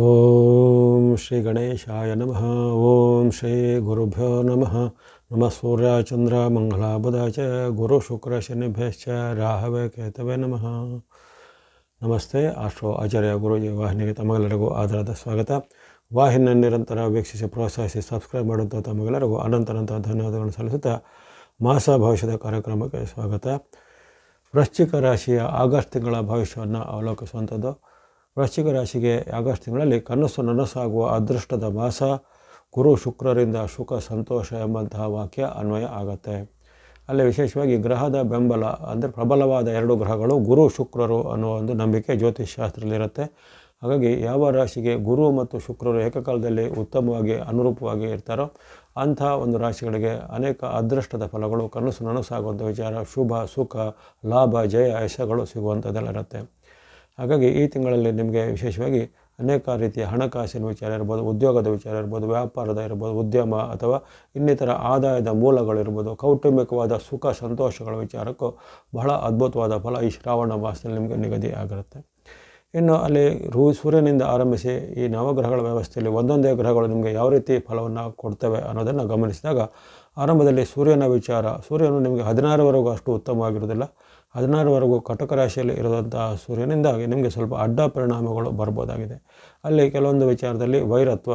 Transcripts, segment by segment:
ಓಂ ಶ್ರೀ ಗಣೇಶಾಯ ನಮಃ. ಓಂ ಶ್ರೀ ಗುರುಭ್ಯೋ ನಮಃ. ನಮಃ ಸೂರ್ಯ ಚಂದ್ರ ಮಂಗಳ ಬುಧ ಚ ಗುರು ಶುಕ್ರ ಶನಿಭ್ಯಶ್ಚ ರಾಹವೇ ಕೇತವೇ ನಮಃ. ನಮಸ್ತೆ. ಆಸ್ಟ್ರೋ ಆಚಾರ್ಯ ಗುರುಜಿ ವಾಹಿನಿಗೆ ತಮಗೆಲ್ಲರಿಗೂ ಆಧಾರದ ಸ್ವಾಗತ. ವಾಹಿನಿಯನ್ನು ನಿರಂತರ ವೀಕ್ಷಿಸಿ ಪ್ರೋತ್ಸಾಹಿಸಿ ಸಬ್ಸ್ಕ್ರೈಬ್ ಮಾಡುವಂಥ ತಮಗೆಲ್ಲರಿಗೂ ಅನಂತ ಧನ್ಯವಾದಗಳನ್ನು ಸಲ್ಲಿಸುತ್ತಾ ಮಾಸ ಭವಿಷ್ಯದ ಕಾರ್ಯಕ್ರಮಕ್ಕೆ ಸ್ವಾಗತ. ವೃಶ್ಚಿಕ ರಾಶಿಯ ಆಗಸ್ಟ್ ತಿಂಗಳ ಭವಿಷ್ಯವನ್ನು ಅವಲೋಕಿಸುವಂಥದ್ದು. ವೃಶ್ಚಿಕ ರಾಶಿಗೆ ಆಗಸ್ಟ್ ತಿಂಗಳಲ್ಲಿ ಕನಸು ನನಸಾಗುವ ಅದೃಷ್ಟದ ಮಾಸ. ಗುರು ಶುಕ್ರರಿಂದ ಸುಖ ಸಂತೋಷ ಎಂಬಂತಹ ವಾಕ್ಯ ಅನ್ವಯ ಆಗುತ್ತೆ. ಅಲ್ಲಿ ವಿಶೇಷವಾಗಿ ಗ್ರಹದ ಬೆಂಬಲ ಅಂದರೆ ಪ್ರಬಲವಾದ ಎರಡು ಗ್ರಹಗಳು ಗುರು ಶುಕ್ರರು ಅನ್ನುವ ಒಂದು ನಂಬಿಕೆ ಜ್ಯೋತಿಷ್ಶಾಸ್ತ್ರದಲ್ಲಿರುತ್ತೆ. ಹಾಗಾಗಿ ಯಾವ ರಾಶಿಗೆ ಗುರು ಮತ್ತು ಶುಕ್ರರು ಏಕಕಾಲದಲ್ಲಿ ಉತ್ತಮವಾಗಿ ಅನುರೂಪವಾಗಿ ಇರ್ತಾರೋ ಅಂಥ ಒಂದು ರಾಶಿಗಳಿಗೆ ಅನೇಕ ಅದೃಷ್ಟದ ಫಲಗಳು, ಕನಸು ನನಸಾಗುವಂಥ ವಿಚಾರ, ಶುಭ ಸುಖ ಲಾಭ ಜಯ ಯಶಗಳು ಸಿಗುವಂಥದ್ದೆಲ್ಲ ಇರುತ್ತೆ. ಹಾಗಾಗಿ ಈ ತಿಂಗಳಲ್ಲಿ ನಿಮಗೆ ವಿಶೇಷವಾಗಿ ಅನೇಕ ರೀತಿಯ ಹಣಕಾಸಿನ ವಿಚಾರ ಇರ್ಬೋದು, ಉದ್ಯೋಗದ ವಿಚಾರ ಇರ್ಬೋದು, ವ್ಯಾಪಾರದ ಇರ್ಬೋದು, ಉದ್ಯಮ ಅಥವಾ ಇನ್ನಿತರ ಆದಾಯದ ಮೂಲಗಳಿರ್ಬೋದು, ಕೌಟುಂಬಿಕವಾದ ಸುಖ ಸಂತೋಷಗಳ ವಿಚಾರಕ್ಕೂ ಬಹಳ ಅದ್ಭುತವಾದ ಫಲ ಈ ಶ್ರಾವಣ ಮಾಸದಲ್ಲಿ ನಿಮಗೆ ನಿಗದಿ ಆಗಿರುತ್ತೆ. ಇನ್ನು ಅಲ್ಲಿ ಸೂರ್ಯನಿಂದ ಆರಂಭಿಸಿ ಈ ನವಗ್ರಹಗಳ ವ್ಯವಸ್ಥೆಯಲ್ಲಿ ಒಂದೊಂದೇ ಗ್ರಹಗಳು ನಿಮಗೆ ಯಾವ ರೀತಿ ಫಲವನ್ನು ಕೊಡ್ತವೆ ಅನ್ನೋದನ್ನು ಗಮನಿಸಿದಾಗ ಆರಂಭದಲ್ಲಿ ಸೂರ್ಯನ ವಿಚಾರ. ಸೂರ್ಯನು ನಿಮಗೆ 16ವರೆಗೂ ಅಷ್ಟು ಉತ್ತಮವಾಗಿರೋದಿಲ್ಲ. 16ವರೆಗೂ ಕಟಕ ರಾಶಿಯಲ್ಲಿ ಇರೋದಂಥ ಸೂರ್ಯನಿಂದಾಗಿ ನಿಮಗೆ ಸ್ವಲ್ಪ ಅಡ್ಡ ಪರಿಣಾಮಗಳು ಬರ್ಬೋದಾಗಿದೆ. ಅಲ್ಲಿ ಕೆಲವೊಂದು ವಿಚಾರದಲ್ಲಿ ವೈರತ್ವ,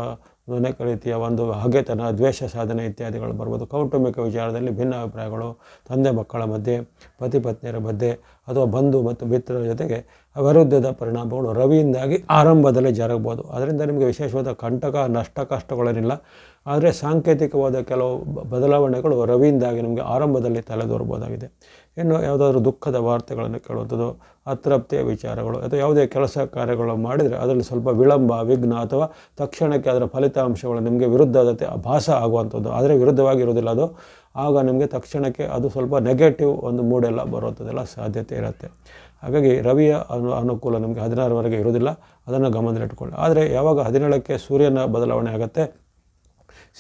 ಅನೇಕ ರೀತಿಯ ಒಂದು ಹಗೆತನ, ದ್ವೇಷ ಸಾಧನೆ ಇತ್ಯಾದಿಗಳು ಬರ್ಬೋದು. ಕೌಟುಂಬಿಕ ವಿಚಾರದಲ್ಲಿ ಭಿನ್ನ ಅಭಿಪ್ರಾಯಗಳು, ತಂದೆ ಮಕ್ಕಳ ಮಧ್ಯೆ, ಪತಿ ಪತ್ನಿಯರ ಮಧ್ಯೆ ಅಥವಾ ಬಂಧು ಮತ್ತು ಮಿತ್ರರ ಜೊತೆಗೆ ವಿರುದ್ಧದ ಪರಿಣಾಮಗಳು ರವಿಯಿಂದಾಗಿ ಆರಂಭದಲ್ಲೇ ಜರಗಬಹುದು. ಅದರಿಂದ ನಿಮಗೆ ವಿಶೇಷವಾದ ಕಂಟಕ ನಷ್ಟ ಕಷ್ಟಗಳೇನಿಲ್ಲ. ಆದರೆ ಸಾಂಕೇತಿಕವಾದ ಕೆಲವು ಬದಲಾವಣೆಗಳು ರವಿಯಿಂದಾಗಿ ನಿಮಗೆ ಆರಂಭದಲ್ಲಿ ತಲೆದೋರ್ಬೋದಾಗಿದೆ. ಇನ್ನು ಯಾವುದಾದ್ರೂ ದುಃಖದ ವಾರ್ತೆಗಳನ್ನು ಕೇಳುವಂಥದ್ದು, ಅತೃಪ್ತಿಯ ವಿಚಾರಗಳು ಅಥವಾ ಯಾವುದೇ ಕೆಲಸ ಕಾರ್ಯಗಳು ಮಾಡಿದರೆ ಅದರಲ್ಲಿ ಸ್ವಲ್ಪ ವಿಳಂಬ, ವಿಘ್ನ ಅಥವಾ ತಕ್ಷಣಕ್ಕೆ ಅದರ ಫಲಿತಾಂಶಗಳು ನಿಮಗೆ ವಿರುದ್ಧತೆ ಭಾಸ ಆಗುವಂಥದ್ದು. ಆದರೆ ವಿರುದ್ಧವಾಗಿರೋದಿಲ್ಲ ಅದು. ಆಗ ನಿಮಗೆ ತಕ್ಷಣಕ್ಕೆ ಅದು ಸ್ವಲ್ಪ ನೆಗೆಟಿವ್ ಒಂದು ಮೂಡೆಲ್ಲ ಬರುವಂಥದ್ದೆಲ್ಲ ಸಾಧ್ಯತೆ ಇರುತ್ತೆ. ಹಾಗಾಗಿ ರವಿಯ ಅನುಕೂಲ ನಿಮಗೆ 16ವರೆಗೆ ಇರೋದಿಲ್ಲ, ಅದನ್ನು ಗಮನದಲ್ಲಿಟ್ಕೊಳ್ಳಿ. ಆದರೆ ಯಾವಾಗ 17ಕ್ಕೆ ಸೂರ್ಯನ ಬದಲಾವಣೆ ಆಗುತ್ತೆ,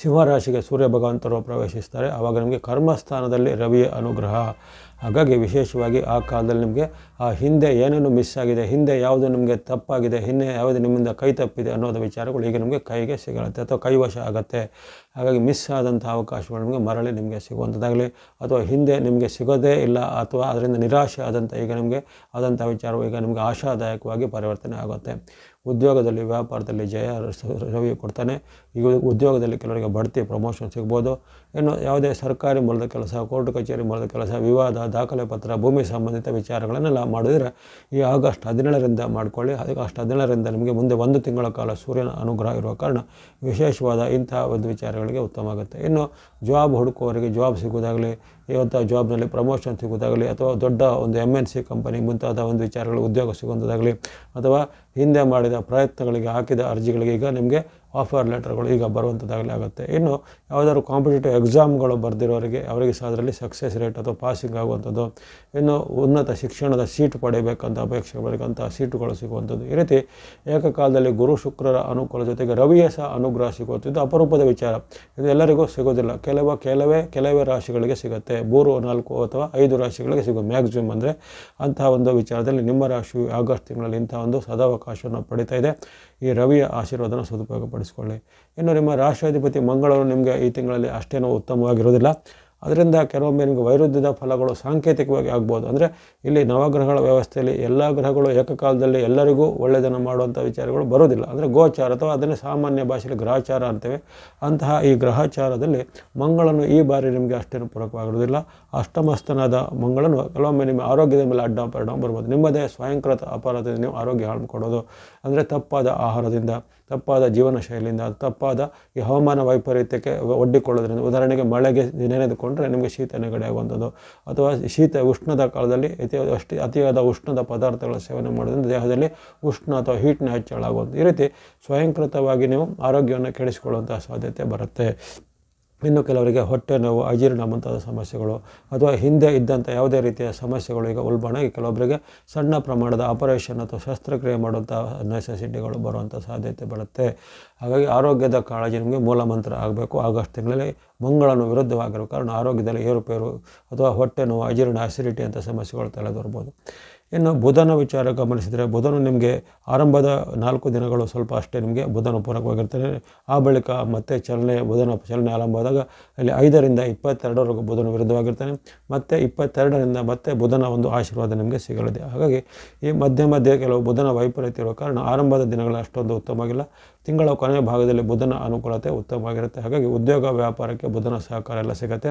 ಸಿಂಹರಾಶಿಗೆ ಸೂರ್ಯ ಭಗವಂತರು ಪ್ರವೇಶಿಸ್ತಾರೆ, ಆವಾಗ ನಿಮಗೆ ಕರ್ಮಸ್ಥಾನದಲ್ಲಿ ರವಿಯ ಅನುಗ್ರಹ. ಹಾಗಾಗಿ ವಿಶೇಷವಾಗಿ ಆ ಕಾಲದಲ್ಲಿ ನಿಮಗೆ ಆ ಹಿಂದೆ ಏನೇನು ಮಿಸ್ ಆಗಿದೆ, ಹಿಂದೆ ಯಾವುದು ನಿಮಗೆ ತಪ್ಪಾಗಿದೆ, ಹಿಂದೆ ಯಾವುದು ನಿಮ್ಮಿಂದ ಕೈ ತಪ್ಪಿದೆ ಅನ್ನೋದು ವಿಚಾರಗಳು ಈಗ ನಿಮಗೆ ಕೈಗೆ ಸಿಗುತ್ತೆ ಅಥವಾ ಕೈವಶ ಆಗುತ್ತೆ. ಹಾಗಾಗಿ ಮಿಸ್ ಆದಂಥ ಅವಕಾಶಗಳು ನಿಮಗೆ ಮರಳಿ ನಿಮಗೆ ಸಿಗುವಂಥದ್ದಾಗಲಿ ಅಥವಾ ಹಿಂದೆ ನಿಮಗೆ ಸಿಗೋದೇ ಇಲ್ಲ ಅಥವಾ ಅದರಿಂದ ನಿರಾಶೆ ಆದಂಥ ಈಗ ನಿಮಗೆ ಆದಂಥ ವಿಚಾರವು ಈಗ ನಿಮಗೆ ಆಶಾದಾಯಕವಾಗಿ ಪರಿವರ್ತನೆ ಆಗುತ್ತೆ. ಉದ್ಯೋಗದಲ್ಲಿ ವ್ಯಾಪಾರದಲ್ಲಿ ಜಯ ರವಿ ಕೊಡ್ತಾನೆ. ಈಗ ಉದ್ಯೋಗದಲ್ಲಿ ಕೆಲವರಿಗೆ ಬಡ್ತಿ ಪ್ರಮೋಷನ್ ಸಿಗ್ಬೋದು. ಇನ್ನು ಯಾವುದೇ ಸರ್ಕಾರಿ ಮೂಲದ ಕೆಲಸ, ಕೋರ್ಟ್ ಕಚೇರಿ ಮೂಲದ ಕೆಲಸ, ವಿವಾದ, ದಾಖಲೆ ಪತ್ರ, ಭೂಮಿ ಸಂಬಂಧಿತ ವಿಚಾರಗಳನ್ನೆಲ್ಲ ಮಾಡಿದರೆ ಈ ಆಗಸ್ಟ್ 17ರಿಂದ ಮಾಡಿಕೊಳ್ಳಿ. ಆಗಸ್ಟ್ 17ರಿಂದ ನಿಮಗೆ ಮುಂದೆ 1 ತಿಂಗಳ ಕಾಲ ಸೂರ್ಯನ ಅನುಗ್ರಹ ಇರುವ ಕಾರಣ ವಿಶೇಷವಾದ ಇಂಥ ಒಂದು ವಿಚಾರಗಳಿಗೆ ಉತ್ತಮ ಆಗುತ್ತೆ. ಇನ್ನು ಜಾಬ್ ಹುಡುಕುವವರಿಗೆ ಜಾಬ್ ಸಿಗೋದಾಗಲಿ, ಇವತ್ತು ಜಾಬ್ನಲ್ಲಿ ಪ್ರಮೋಷನ್ ಸಿಗೋದಾಗಲಿ ಅಥವಾ ದೊಡ್ಡ ಒಂದು MNC ಕಂಪನಿ ಮುಂತಾದ ಒಂದು ವಿಚಾರಗಳು ಉದ್ಯೋಗ ಸಿಗುವಂಥದ್ದಾಗಲಿ ಅಥವಾ ಹಿಂದೆ ಮಾಡಿದ ಪ್ರಯತ್ನಗಳಿಗೆ ಹಾಕಿದ ಅರ್ಜಿಗಳಿಗೆ ಈಗ ನಿಮಗೆ ಆಫರ್ ಲೆಟರ್ಗಳು ಈಗ ಬರುವಂಥದ್ದಾಗಲಿ ಆಗುತ್ತೆ. ಇನ್ನು ಯಾವುದಾದ್ರು ಕಾಂಪಿಟೇಟಿವ್ ಎಕ್ಸಾಮ್ಗಳು ಬರೆದಿರೋರಿಗೆ ಅವರಿಗೆ ಸಹ ಅದರಲ್ಲಿ ಸಕ್ಸಸ್ ರೇಟ್ ಅಥವಾ ಪಾಸಿಂಗ್ ಆಗುವಂಥದ್ದು, ಇನ್ನು ಉನ್ನತ ಶಿಕ್ಷಣದ ಸೀಟ್ ಪಡೆಯಬೇಕಂತ ಅಪೇಕ್ಷೆಗಳಿಗಂಥ ಸೀಟುಗಳು ಸಿಗುವಂಥದ್ದು. ಈ ರೀತಿ ಏಕಕಾಲದಲ್ಲಿ ಗುರು ಶುಕ್ರರ ಅನುಕೂಲ ಜೊತೆಗೆ ರವಿಯ ಸಹ ಅನುಗ್ರಹ ಸಿಗುವಂಥದ್ದು ಅಪರೂಪದ ವಿಚಾರ. ಇದು ಎಲ್ಲರಿಗೂ ಸಿಗೋದಿಲ್ಲ. ಕೆಲವೇ ರಾಶಿಗಳಿಗೆ ಸಿಗುತ್ತೆ. 3, 4 ಅಥವಾ 5 ರಾಶಿಗಳಿಗೆ ಸಿಗೋದು ಮ್ಯಾಕ್ಸಿಮಮ್. ಅಂದರೆ ಅಂತಹ ಒಂದು ವಿಚಾರದಲ್ಲಿ ನಿಮ್ಮ ರಾಶಿಯು ಆಗಸ್ಟ್ ತಿಂಗಳಲ್ಲಿ ಇಂಥ ಒಂದು ಸದಾವಕಾಶವನ್ನು ಪಡಿತಾ ಇದೆ. ಈ ರವಿಯ ಆಶೀರ್ವಾದನ ಸದುಪಯೋಗಪಡಿಸಿಕೊಳ್ಳಿ. ಇನ್ನು ನಿಮ್ಮ ರಾಷ್ಟ್ರಾಧಿಪತಿ ಮಂಗಳನು ನಿಮಗೆ ಈ ತಿಂಗಳಲ್ಲಿ ಅಷ್ಟೇನೂ ಉತ್ತಮವಾಗಿರೋದಿಲ್ಲ. ಅದರಿಂದ ಕೆಲವೊಮ್ಮೆ ನಿಮಗೆ ವೈರುಧ್ಯದ ಫಲಗಳು ಸಾಂಕೇತಿಕವಾಗಿ ಆಗ್ಬೋದು. ಅಂದರೆ ಇಲ್ಲಿ ನವಗ್ರಹಗಳ ವ್ಯವಸ್ಥೆಯಲ್ಲಿ ಎಲ್ಲ ಗ್ರಹಗಳು ಏಕಕಾಲದಲ್ಲಿ ಎಲ್ಲರಿಗೂ ಒಳ್ಳೆಯದನ್ನು ಮಾಡುವಂಥ ವಿಚಾರಗಳು ಬರೋದಿಲ್ಲ. ಅಂದರೆ ಗೋಚಾರ ಅಥವಾ ಅದನ್ನೇ ಸಾಮಾನ್ಯ ಭಾಷೆಯಲ್ಲಿ ಗ್ರಹಚಾರ ಅಂತೇವೆ. ಅಂತಹ ಈ ಗ್ರಹಚಾರದಲ್ಲಿ ಮಂಗಳನು ಈ ಬಾರಿ ನಿಮಗೆ ಅಷ್ಟೇನು ಪೂರಕವಾಗಿರೋದಿಲ್ಲ. ಅಷ್ಟಮಸ್ತನಾದ ಮಂಗಳನು ಕೆಲವೊಮ್ಮೆ ನಿಮ್ಮ ಆರೋಗ್ಯದ ಮೇಲೆ ಅಡ್ಡ ಪರಿಣಾಮ ಬರ್ಬೋದು. ನಿಮ್ಮದೇ ಸ್ವಯಂಕೃತ ಅಪರಾಧದಿಂದ ನೀವು ಆರೋಗ್ಯ ಹಾಳು ಕೊಡೋದು, ಅಂದರೆ ತಪ್ಪಾದ ಆಹಾರದಿಂದ, ತಪ್ಪಾದ ಜೀವನ ಶೈಲಿಯಿಂದ, ತಪ್ಪಾದ ಈ ಹವಾಮಾನ ವೈಪರೀತ್ಯಕ್ಕೆ ಒಡ್ಡಿಕೊಳ್ಳೋದ್ರಿಂದ, ಉದಾಹರಣೆಗೆ ಮಳೆಗೆ ನೆನೆದುಕೊಂಡ್ರೆ ನಿಮಗೆ ಶೀತ ನೆಗಡಿ ಆಗುವಂಥದ್ದು ಅಥವಾ ಉಷ್ಣದ ಕಾಲದಲ್ಲಿ ಅತಿಯಾದ ಉಷ್ಣದ ಪದಾರ್ಥಗಳ ಸೇವನೆ ಮಾಡೋದ್ರಿಂದ ದೇಹದಲ್ಲಿ ಉಷ್ಣ ಅಥವಾ ಹೀಟ್ನ ಹೆಚ್ಚಳ ಆಗುವಂಥ ಈ ರೀತಿ ಸ್ವಯಂಕೃತವಾಗಿ ನೀವು ಆರೋಗ್ಯವನ್ನು ಕೆಡಿಸಿಕೊಳ್ಳುವಂಥ ಸಾಧ್ಯತೆ ಬರುತ್ತೆ. ಇನ್ನು ಕೆಲವರಿಗೆ ಹೊಟ್ಟೆ ನೋವು, ಅಜೀರ್ಣ ಮುಂತಾದ ಸಮಸ್ಯೆಗಳು ಅಥವಾ ಹಿಂದೆ ಇದ್ದಂಥ ಯಾವುದೇ ರೀತಿಯ ಸಮಸ್ಯೆಗಳು ಈಗ ಉಲ್ಬಣಾಗಿ ಕೆಲವೊಬ್ಬರಿಗೆ ಸಣ್ಣ ಪ್ರಮಾಣದ ಆಪರೇಷನ್ ಅಥವಾ ಶಸ್ತ್ರಕ್ರಿಯೆ ಮಾಡುವಂಥ ನೆಸೆಸಿಟಿಗಳು ಬರುವಂಥ ಸಾಧ್ಯತೆ ಬರುತ್ತೆ. ಹಾಗಾಗಿ ಆರೋಗ್ಯದ ಕಾಳಜಿ ನಿಮಗೆ ಮೂಲ ಮಂತ್ರ ಆಗಬೇಕು. ಆಗಸ್ಟ್ ತಿಂಗಳಲ್ಲಿ ಮಂಗಳನು ವಿರುದ್ಧವಾಗಿರೋ ಕಾರಣ ಆರೋಗ್ಯದಲ್ಲಿ ಏರುಪೇರು ಅಥವಾ ಹೊಟ್ಟೆ ನೋವು, ಅಜೀರ್ಣ, ಅಸಿಡಿಟಿ ಅಂಥ ಸಮಸ್ಯೆಗಳು ತಲೆದೋರ್ಬೋದು. ಇನ್ನು ಬುಧನ ವಿಚಾರ ಗಮನಿಸಿದರೆ ಬುಧನು ನಿಮಗೆ ಆರಂಭದ 4 ದಿನಗಳು ಸ್ವಲ್ಪ ಅಷ್ಟೇ ನಿಮಗೆ ಬುಧನ ಪೂರಕವಾಗಿರ್ತಾನೆ. ಆ ಬಳಿಕ ಮತ್ತೆ ಬುಧನ ಚಲನೆ ಆರಂಭವಾದಾಗ ಅಲ್ಲಿ 5ರಿಂದ 22ರವರೆಗೂ ಬುಧನ ವಿರುದ್ಧವಾಗಿರ್ತಾನೆ. ಮತ್ತು 22ರಿಂದ ಮತ್ತೆ ಬುಧನ ಒಂದು ಆಶೀರ್ವಾದ ನಿಮಗೆ ಸಿಗಲಿದೆ. ಹಾಗಾಗಿ ಈ ಮಧ್ಯೆ ಕೆಲವು ಬುಧನ ವೈಪರೀತ್ಯ ಇರುವ ಕಾರಣ ಆರಂಭದ ದಿನಗಳು ಅಷ್ಟೊಂದು ಉತ್ತಮವಾಗಿಲ್ಲ. ತಿಂಗಳ ಕೊನೆಯ ಭಾಗದಲ್ಲಿ ಬುಧನ ಅನುಕೂಲತೆ ಉತ್ತಮವಾಗಿರುತ್ತೆ. ಹಾಗಾಗಿ ಉದ್ಯೋಗ ವ್ಯಾಪಾರಕ್ಕೆ ಬುಧನ ಸಹಕಾರ ಎಲ್ಲ ಸಿಗುತ್ತೆ.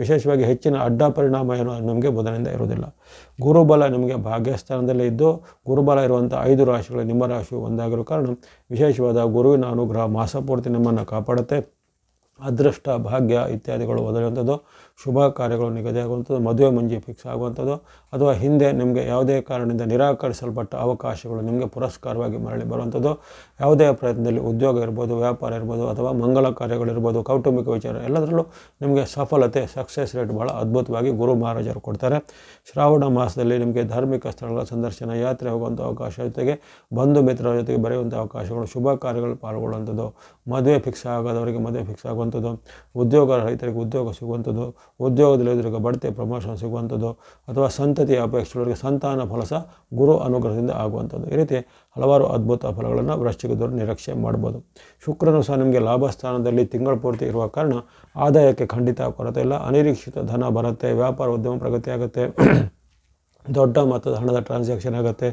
ವಿಶೇಷವಾಗಿ ಹೆಚ್ಚಿನ ಅಡ್ಡ ಪರಿಣಾಮ ಏನು ನಿಮಗೆ ಬುಧನಿಂದ ಇರುವುದಿಲ್ಲ. ಗುರುಬಲ ನಿಮಗೆ ಭಾಗ್ಯಸ್ಥಾನದಲ್ಲಿ ಇದ್ದು ಗುರುಬಲ ಇರುವಂಥ 5 ರಾಶಿಗಳು ನಿಮ್ಮ ರಾಶಿಯು ಒಂದಾಗಿರೋ ಕಾರಣ ವಿಶೇಷವಾದ ಗುರುವಿನ ಅನುಗ್ರಹ ಮಾಸಪೂರ್ತಿ ನಿಮ್ಮನ್ನು ಕಾಪಾಡುತ್ತೆ. ಅದೃಷ್ಟ ಭಾಗ್ಯ ಇತ್ಯಾದಿಗಳು ಒದಗುವಂಥದ್ದು, ಶುಭ ಕಾರ್ಯಗಳು ನಿಗದಿಯಾಗುವಂಥದ್ದು, ಮದುವೆ ಮುಂಜಿ ಫಿಕ್ಸ್ ಆಗುವಂಥದ್ದು, ಅಥವಾ ಹಿಂದೆ ನಿಮಗೆ ಯಾವುದೇ ಕಾರಣದಿಂದ ನಿರಾಕರಿಸಲ್ಪಟ್ಟ ಅವಕಾಶಗಳು ನಿಮಗೆ ಪುರಸ್ಕಾರವಾಗಿ ಮರಳಿ ಬರುವಂಥದ್ದು, ಯಾವುದೇ ಪ್ರಯತ್ನದಲ್ಲಿ ಉದ್ಯೋಗ ಇರ್ಬೋದು, ವ್ಯಾಪಾರ ಇರ್ಬೋದು, ಅಥವಾ ಮಂಗಲ ಕಾರ್ಯಗಳಿರ್ಬೋದು, ಕೌಟುಂಬಿಕ ವಿಚಾರ ಎಲ್ಲದರಲ್ಲೂ ನಿಮಗೆ ಸಫಲತೆ ಸಕ್ಸಸ್ ರೇಟ್ ಭಾಳ ಅದ್ಭುತವಾಗಿ ಗುರು ಮಹಾರಾಜರು ಕೊಡ್ತಾರೆ. ಶ್ರಾವಣ ಮಾಸದಲ್ಲಿ ನಿಮಗೆ ಧಾರ್ಮಿಕ ಸ್ಥಳಗಳ ಸಂದರ್ಶನ, ಯಾತ್ರೆ ಹೋಗುವಂಥ ಅವಕಾಶ, ಜೊತೆಗೆ ಬಂಧು ಮಿತ್ರರ ಜೊತೆಗೆ ಬರೆಯುವಂಥ ಅವಕಾಶಗಳು, ಶುಭ ಕಾರ್ಯಗಳು ಪಾಲ್ಗೊಳ್ಳುವಂಥದ್ದು, ಮದುವೆ ಫಿಕ್ಸ್ ಆಗೋದವರಿಗೆ ಮದುವೆ ಫಿಕ್ಸ್ ಆಗುವಂಥದ್ದು, ಉದ್ಯೋಗ ರೈತರಿಗೆ ಉದ್ಯೋಗ ಸಿಗುವಂಥದ್ದು, ಉದ್ಯೋಗದಲ್ಲಿರೋರಿಗೆ ಬಡ್ತಿ ಪ್ರಮೋಷನ್ ಸಿಗುವಂಥದ್ದು, ಅಥವಾ ಸಂತತಿಯ ಅಪೇಕ್ಷೆಗಳಿಗೆ ಸಂತಾನ ಫಲ ಸಹ ಗುರು ಅನುಗ್ರಹದಿಂದ ಆಗುವಂಥದ್ದು. ಈ ರೀತಿ ಹಲವಾರು ಅದ್ಭುತ ಫಲಗಳನ್ನು ವೃಶ್ಚಿಕದವರು ನಿರೀಕ್ಷೆ ಮಾಡ್ಬೋದು. ಶುಕ್ರನು ಸಹ ನಿಮಗೆ ಲಾಭ ಸ್ಥಾನದಲ್ಲಿ ತಿಂಗಳ ಪೂರ್ತಿ ಇರುವ ಕಾರಣ ಆದಾಯಕ್ಕೆ ಖಂಡಿತ ಕೊರತೆ ಇಲ್ಲ. ಅನಿರೀಕ್ಷಿತ ಧನ ಬರುತ್ತೆ, ವ್ಯಾಪಾರ ಉದ್ಯಮ ಪ್ರಗತಿ ಆಗುತ್ತೆ, ದೊಡ್ಡ ಮೊತ್ತದ ಹಣದ ಟ್ರಾನ್ಸಾಕ್ಷನ್ ಆಗುತ್ತೆ,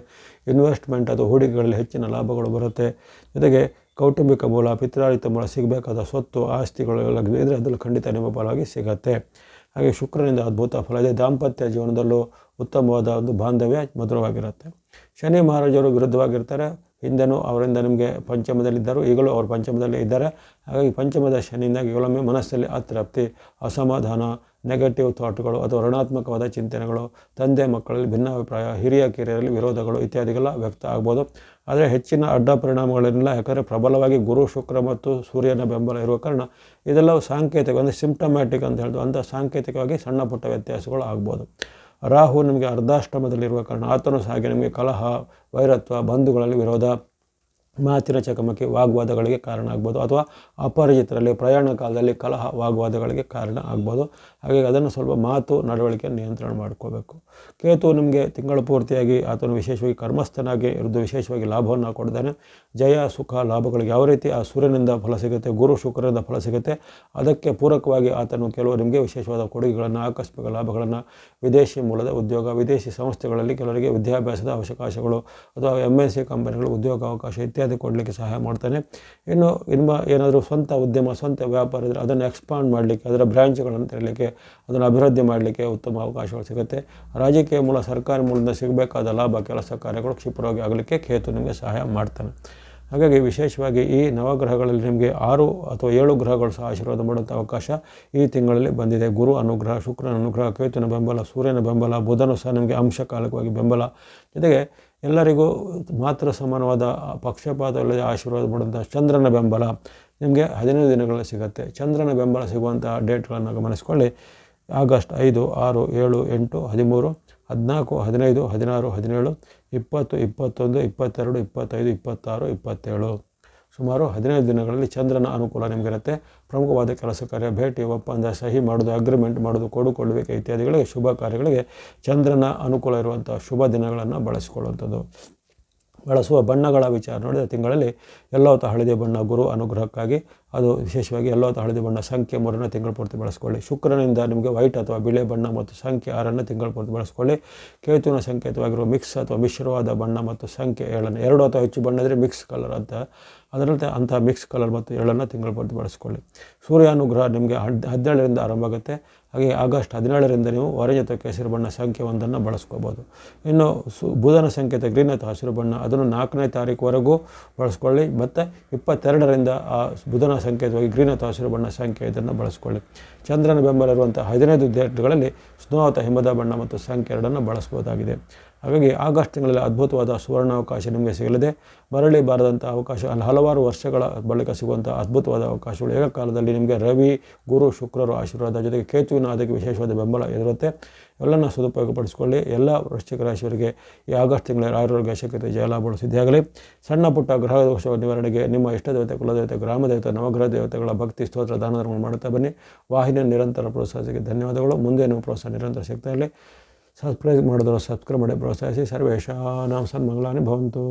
ಇನ್ವೆಸ್ಟ್ಮೆಂಟ್ ಅಥವಾ ಹೂಡಿಕೆಗಳಲ್ಲಿ ಹೆಚ್ಚಿನ ಲಾಭಗಳು ಬರುತ್ತೆ. ಜೊತೆಗೆ ಕೌಟುಂಬಿಕ ಮೂಲ, ಪಿತ್ರಾರ್ಜಿತ ಮೂಲ ಸಿಗಬೇಕಾದ ಸ್ವತ್ತು ಆಸ್ತಿಗಳು ಇದ್ದರೆ ಅದರಲ್ಲಿ ಖಂಡಿತ ನಿಮ್ಮ ಫಲವಾಗಿ ಸಿಗತ್ತೆ. ಹಾಗೆ ಶುಕ್ರನಿಂದ ಅದ್ಭುತ ಫಲ ಇದೆ. ದಾಂಪತ್ಯ ಜೀವನದಲ್ಲೂ ಉತ್ತಮವಾದ ಒಂದು ಬಾಂಧವ್ಯ ಮಧುರವಾಗಿರುತ್ತೆ. ಶನಿ ಮಹಾರಾಜರು ವಿರುದ್ಧವಾಗಿರ್ತಾರೆ. ಹಿಂದೆನೂ ಅವರಿಂದ ನಿಮಗೆ ಪಂಚಮದಲ್ಲಿದ್ದರು, ಈಗಲೂ ಅವರು ಪಂಚಮದಲ್ಲಿ ಇದ್ದಾರೆ. ಹಾಗಾಗಿ ಪಂಚಮದ ಶನಿಯಿಂದಾಗಿ ಕೆಲವೊಮ್ಮೆ ಮನಸ್ಸಲ್ಲಿ ಅತೃಪ್ತಿ, ಅಸಮಾಧಾನ, ನೆಗೆಟಿವ್ ಥಾಟ್ಗಳು ಅಥವಾ ಋಣಾತ್ಮಕವಾದ ಚಿಂತನೆಗಳು, ತಂದೆ ಮಕ್ಕಳಲ್ಲಿ ಭಿನ್ನಾಭಿಪ್ರಾಯ, ಹಿರಿಯ ಕಿರಿಯರಲ್ಲಿ ವಿರೋಧಗಳು ಇತ್ಯಾದಿಗೆಲ್ಲ ವ್ಯಕ್ತ ಆಗ್ಬೋದು. ಆದರೆ ಹೆಚ್ಚಿನ ಅಡ್ಡ ಪರಿಣಾಮಗಳೇನಿಲ್ಲ. ಯಾಕಂದರೆ ಪ್ರಬಲವಾಗಿ ಗುರು ಶುಕ್ರ ಮತ್ತು ಸೂರ್ಯನ ಬೆಂಬಲ ಇರುವ ಕಾರಣ ಇದೆಲ್ಲವೂ ಸಾಂಕೇತಿಕ, ಅಂದರೆ ಸಿಂಪ್ಟಮ್ಯಾಟಿಕ್ ಅಂತ ಹೇಳ್ದು ಅಂಥ ಸಾಂಕೇತಿಕವಾಗಿ ಸಣ್ಣ ಪುಟ್ಟ ವ್ಯತ್ಯಾಸಗಳು ಆಗ್ಬೋದು. ರಾಹು ನಿಮಗೆ ಅರ್ಧಾಷ್ಟಮದಲ್ಲಿರುವ ಕಾರಣ ಆತನು ಸಹ ಹಾಗೆ ನಿಮಗೆ ಕಲಹ, ವೈರತ್ವ, ಬಂಧುಗಳಲ್ಲಿ ವಿರೋಧ, ಮಾತಿನ ಚಕಮಕಿ, ವಾಗ್ವಾದಗಳಿಗೆ ಕಾರಣ ಆಗ್ಬೋದು, ಅಥವಾ ಅಪರಿಚಿತರಲ್ಲಿ ಪ್ರಯಾಣ ಕಾಲದಲ್ಲಿ ಕಲಹ ವಾಗ್ವಾದಗಳಿಗೆ ಕಾರಣ ಆಗ್ಬೋದು. ಹಾಗಾಗಿ ಅದನ್ನು ಸ್ವಲ್ಪ ಮಾತು ನಡವಳಿಕೆ ನಿಯಂತ್ರಣ ಮಾಡ್ಕೋಬೇಕು. ಕೇತು ನಿಮಗೆ ತಿಂಗಳ ಪೂರ್ತಿಯಾಗಿ ಆತನು ವಿಶೇಷವಾಗಿ ಕರ್ಮಸ್ಥನಾಗಿ ಇರಿದು ವಿಶೇಷವಾಗಿ ಲಾಭವನ್ನು ಕೊಡ್ತಾನೆ. ಜಯ ಸುಖ ಲಾಭಗಳಿಗೆ ಯಾವ ರೀತಿ ಆ ಸೂರ್ಯನಿಂದ ಫಲ ಸಿಗುತ್ತೆ, ಗುರು ಶುಕ್ರನಿಂದ ಫಲ ಸಿಗುತ್ತೆ, ಅದಕ್ಕೆ ಪೂರಕವಾಗಿ ಆತನು ಕೆಲವು ನಿಮಗೆ ವಿಶೇಷವಾದ ಕೊಡುಗೆಗಳನ್ನು, ಆಕಸ್ಮಿಕ ಲಾಭಗಳನ್ನು, ವಿದೇಶಿ ಮೂಲದ ಉದ್ಯೋಗ, ವಿದೇಶಿ ಸಂಸ್ಥೆಗಳಲ್ಲಿ ಕೆಲವರಿಗೆ ವಿದ್ಯಾಭ್ಯಾಸದ ಅವಕಾಶಗಳು ಅಥವಾ MNC ಕಂಪನಿಗಳು ಉದ್ಯೋಗ ಅವಕಾಶ ಇತ್ಯಾದಿ ಕೊಡಲಿಕ್ಕೆ ಸಹಾಯ ಮಾಡ್ತಾನೆ. ಇನ್ನು ಏನಾದರೂ ಸ್ವಂತ ಉದ್ಯಮ, ಸ್ವಂತ ವ್ಯಾಪಾರ ಇದ್ದರೆ ಅದನ್ನು ಎಕ್ಸ್ಪಾಂಡ್ ಮಾಡಲಿಕ್ಕೆ, ಅದರ ಬ್ರ್ಯಾಂಚ್ಗಳನ್ನು ತೆರಲಿಕ್ಕೆ, ಅದನ್ನು ಅಭಿವೃದ್ಧಿ ಮಾಡಲಿಕ್ಕೆ ಉತ್ತಮ ಅವಕಾಶಗಳು ಸಿಗುತ್ತೆ. ರಾಜಕೀಯ ಮೂಲ, ಸರ್ಕಾರಿ ಮೂಲದಿಂದ ಸಿಗಬೇಕಾದ ಲಾಭ, ಕೆಲಸ ಕಾರ್ಯಗಳು ಕ್ಷಿಪ್ರವಾಗಿ ಆಗಲಿಕ್ಕೆ ಕೇತು ನಿಮಗೆ ಸಹಾಯ ಮಾಡ್ತಾನೆ. ಹಾಗಾಗಿ ವಿಶೇಷವಾಗಿ ಈ ನವಗ್ರಹಗಳಲ್ಲಿ ನಿಮಗೆ 6 ಅಥವಾ 7 ಗ್ರಹಗಳು ಸಹ ಆಶೀರ್ವಾದ ಮಾಡುವಂಥ ಅವಕಾಶ ಈ ತಿಂಗಳಲ್ಲಿ ಬಂದಿದೆ. ಗುರು ಅನುಗ್ರಹ, ಶುಕ್ರನ ಅನುಗ್ರಹ, ಕೇತುವಿನ ಬೆಂಬಲ, ಸೂರ್ಯನ ಬೆಂಬಲ, ಬುಧನು ಸಹ ನಿಮಗೆ ಅಂಶಕಾಲಕವಾಗಿ ಬೆಂಬಲ, ಜೊತೆಗೆ ಎಲ್ಲರಿಗೂ ಮಾತ್ರ ಸಮಾನವಾದ ಪಕ್ಷಪಾತವಿಲ್ಲದೆ ಆಶೀರ್ವಾದ ಮಾಡುವಂಥ ಚಂದ್ರನ ಬೆಂಬಲ ನಿಮಗೆ 15 ದಿನಗಳಲ್ಲಿ ಸಿಗುತ್ತೆ. ಚಂದ್ರನ ಬೆಂಬಲ ಸಿಗುವಂಥ ಡೇಟ್ಗಳನ್ನು ಗಮನಿಸ್ಕೊಳ್ಳಿ. ಆಗಸ್ಟ್ 5, 6, 7, 8, 13, 14, 15, 16, 17, 20, 21, 22, 25, 26, 27 ಸುಮಾರು 15 ದಿನಗಳಲ್ಲಿ ಚಂದ್ರನ ಅನುಕೂಲ ನಿಮಗಿರುತ್ತೆ. ಪ್ರಮುಖವಾದ ಕೆಲಸ ಕಾರ್ಯ, ಭೇಟಿ, ಒಪ್ಪಂದ, ಸಹಿ ಮಾಡೋದು, ಅಗ್ರಿಮೆಂಟ್ ಮಾಡೋದು, ಕೊಡುಕೊಳ್ಳುವಿಕೆ ಇತ್ಯಾದಿಗಳಿಗೆ, ಶುಭ ಕಾರ್ಯಗಳಿಗೆ ಚಂದ್ರನ ಅನುಕೂಲ ಇರುವಂಥ ಶುಭ ದಿನಗಳನ್ನು ಬಳಸಿಕೊಳ್ಳುವಂಥದ್ದು. ಬಳಸುವ ಬಣ್ಣಗಳ ವಿಚಾರ ನೋಡಿದರೆ ತಿಂಗಳಲ್ಲಿ ಎಲ್ಲೋ ಅಥವಾ ಹಳದಿ ಬಣ್ಣ ಗುರು ಅನುಗ್ರಹಕ್ಕಾಗಿ, ಅದು ವಿಶೇಷವಾಗಿ ಎಲ್ಲೋ ಅಥವಾ ಹಳದಿ ಬಣ್ಣ ಸಂಖ್ಯೆ 3 ತಿಂಗಳ ಪೂರ್ತಿ ಬಳಸ್ಕೊಳ್ಳಿ. ಶುಕ್ರನಿಂದ ನಿಮಗೆ ವೈಟ್ ಅಥವಾ ಬಿಳಿ ಬಣ್ಣ ಮತ್ತು ಸಂಖ್ಯೆ 6 ತಿಂಗಳ ಪೂರ್ತಿ ಬಳಸ್ಕೊಳ್ಳಿ. ಕೇತುವಿನ ಸಂಕೇತವಾಗಿರುವ ಮಿಕ್ಸ್ ಅಥವಾ ಮಿಶ್ರವಾದ ಬಣ್ಣ ಮತ್ತು ಸಂಖ್ಯೆ 7, 2 ಅಥವಾ ಹೆಚ್ಚು ಬಣ್ಣ ಇದ್ದರೆ ಮಿಕ್ಸ್ ಕಲರ್ ಅಂತ, ಅದರಂತೆ ಅಂಥ ಮಿಕ್ಸ್ ಕಲರ್ ಮತ್ತು 7 ತಿಂಗಳ ಪೂರ್ತಿ ಬಳಸ್ಕೊಳ್ಳಿ. ಸೂರ್ಯಾನುಗ್ರಹ ನಿಮಗೆ 17ರಿಂದ ಆರಂಭ ಆಗುತ್ತೆ. ಹಾಗೆ ಆಗಸ್ಟ್ 17ರಿಂದ ನೀವು ಆರೆಂಜ್ ಅಥವಾ ಕೇಸರಿ ಬಣ್ಣ ಸಂಖ್ಯೆ 1 ಬಳಸ್ಕೋಬೋದು. ಇನ್ನು ಬುಧನ ಸಂಕೇತ ಗ್ರೀನ್ ಅಥವಾ ಹಸಿರು ಬಣ್ಣ, ಅದನ್ನು 4ನೇ ತಾರೀಕುವರೆಗೂ ಬಳಸ್ಕೊಳ್ಳಿ. ಮತ್ತು 22ರಿಂದ ಆ ಬುಧನ ಸಂಕೇತವಾಗಿ ಗ್ರೀನ್ ಅಥವಾ ಹಸಿರು ಬಣ್ಣ ಸಂಖ್ಯೆ 5 ಬಳಸ್ಕೊಳ್ಳಿ. ಚಂದ್ರನ ಬೆಂಬಲ ಇರುವಂಥ 15 ಡೇಟ್ಗಳಲ್ಲಿ ಸ್ನೋ ಅಥವಾ ಹಿಮದ ಬಣ್ಣ ಮತ್ತು ಸಂಖ್ಯೆ 2 ಬಳಸ್ಬೋದಾಗಿದೆ. ಹಾಗಾಗಿ ಆಗಸ್ಟ್ ತಿಂಗಳಲ್ಲಿ ಅದ್ಭುತವಾದ ಸುವರ್ಣಾವಕಾಶ ನಿಮಗೆ ಸಿಗಲಿದೆ. ಮರಳಿ ಬಾರದಂಥ ಅವಕಾಶ, ಅಲ್ಲಿ ಹಲವಾರು ವರ್ಷಗಳ ಬಳಿಕ ಸಿಗುವಂಥ ಅದ್ಭುತವಾದ ಅವಕಾಶಗಳು ಏಕಕಾಲದಲ್ಲಿ ನಿಮಗೆ ರವಿ, ಗುರು, ಶುಕ್ರರು ಆಶೀರ್ವಾದ, ಜೊತೆಗೆ ಕೇತುವಿನ ಅದಕ್ಕೆ ವಿಶೇಷವಾದ ಬೆಂಬಲ ಇರುತ್ತೆ. ಇವೆಲ್ಲನ ಸದುಪಯೋಗಪಡಿಸಿಕೊಳ್ಳಿ. ಎಲ್ಲ ವೃಶ್ಚಿಕ ರಾಶಿಯವರಿಗೆ ಈ ಆಗಸ್ಟ್ ತಿಂಗಳಲ್ಲಿ ಆರೋಗ್ಯ, ಶಕ್ತಿ, ಜಯಲಾಭಗಳು ಸಿದ್ಧಿಯಾಗಲಿ. ಸಣ್ಣ ಪುಟ್ಟ ಗ್ರಹ ದೋಷ ನಿವಾರಣೆಗೆ ನಿಮ್ಮ ಇಷ್ಟದೇವತೆ, ಕುಲದೇವತೆ, ಗ್ರಾಮದೇವತೆ, ನವಗ್ರಹ ದೇವತೆಗಳ ಭಕ್ತಿ, ಸ್ತೋತ್ರ, ದಾನ ಧರ್ಮ ಮಾಡುತ್ತಾ ಬನ್ನಿ. ವಾಹಿನಿಯ ನಿರಂತರ ಪ್ರೋತ್ಸಾಹಕ್ಕೆ ಧನ್ಯವಾದಗಳು. ಮುಂದೆ ನಿಮ್ಮ ಪ್ರೋತ್ಸಾಹ ನಿರಂತರ ಸಿಗ್ತಾ ಇರಲಿ. ಸಬ್ಸ್ಕ್ರೈಬ್ ಮಾಡಿದ್ರು ಸಬ್ಸ್ಕ್ರೈಬ್ ಮಾಡಿ ಪ್ರೋತ್ಸಾಹಿಸಿ. ಸರ್ವೇಷಾಂ ಸನ್ಮಂಗಳಾನಿ ಭವಂತು.